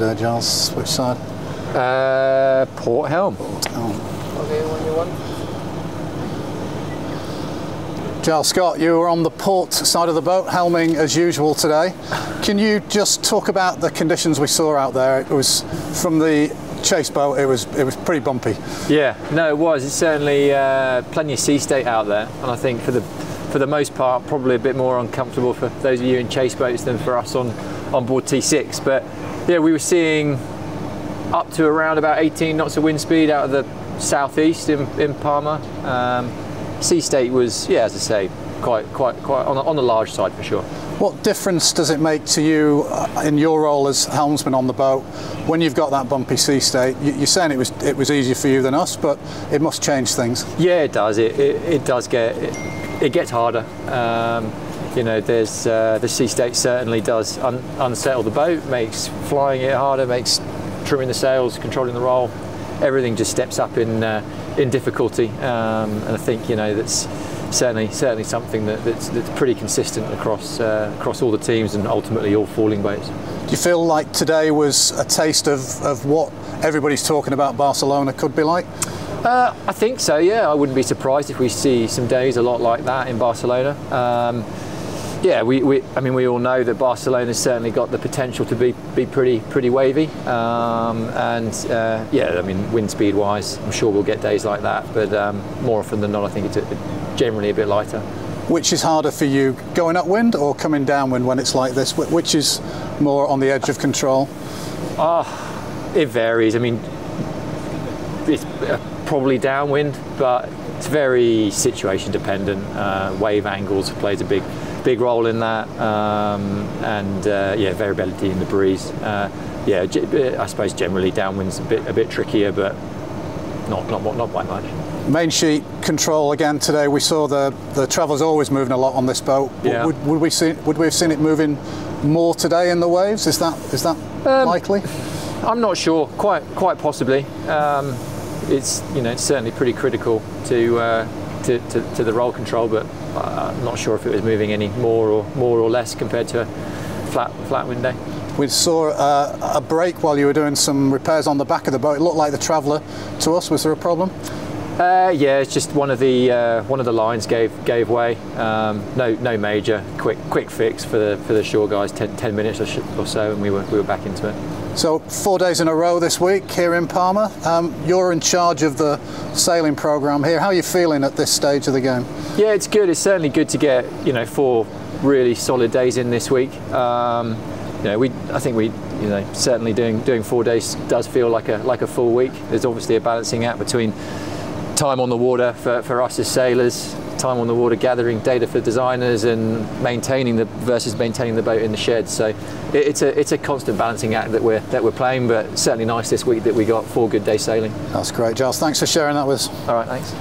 Giles, which side? Port helm. Okay, when you want. Giles Scott, you were on the port side of the boat, helming as usual today. Can you just talk about the conditions we saw out there? It was from the chase boat. It was pretty bumpy. Yeah, no, it was. It's certainly plenty of sea state out there, and I think for the most part, probably a bit more uncomfortable for those of you in chase boats than for us on board T6. But yeah, we were seeing up to around about 18 knots of wind speed out of the southeast in Palma. Sea state was, yeah, as I say, quite on the large side for sure. What difference does it make to you in your role as helmsman on the boat when you've got that bumpy sea state? You're saying it was easier for you than us, but it must change things. Yeah, it does. It does it gets harder. You know, there's the sea state certainly does unsettle the boat, makes flying it harder, makes trimming the sails, controlling the roll, everything just steps up in difficulty. And I think, you know, that's certainly something that's pretty consistent across all the teams and ultimately all falling boats. Do you feel like today was a taste of what everybody's talking about Barcelona could be like? I think so, yeah. I wouldn't be surprised if we see some days a lot like that in Barcelona. Yeah, I mean, we all know that Barcelona's certainly got the potential to be pretty wavy, yeah, I mean, wind speed wise, I'm sure we'll get days like that, but more often than not, I think it's generally a bit lighter. Which is harder for you, going upwind or coming downwind when it's like this? Which is more on the edge of control? It varies. I mean, it's probably downwind, but it's very situation dependent. Wave angles plays a big role in that, yeah, variability in the breeze. Yeah, I suppose generally downwind's a bit trickier, but not by much. Main sheet control again today. We saw the Traveller's always moving a lot on this boat. Yeah. Would we have seen it moving more today in the waves? Is that likely? I'm not sure. Quite possibly. It's, you know, it's certainly pretty critical to the roll control, but I'm not sure if it was moving any more or less compared to a flat wind day. We saw a break while you were doing some repairs on the back of the boat. It looked like the Traveller to us. Was there a problem? Yeah, it's just one of the lines gave way. No major. Quick fix for the shore guys. 10 minutes or so, and we were back into it. So 4 days in a row this week here in Palma. You're in charge of the sailing program here. How are you feeling at this stage of the game? Yeah, it's good. It's certainly good to get, you know, 4 really solid days in this week. You know, I think you know, certainly doing 4 days does feel like a full week. There's obviously a balancing act between time on the water for us as sailors, time on the water gathering data for designers, and maintaining the boat in the shed. So it's a constant balancing act that we're playing, but certainly nice this week that we got 4 good days sailing. That's great, Giles. Thanks for sharing that with us. All right, thanks.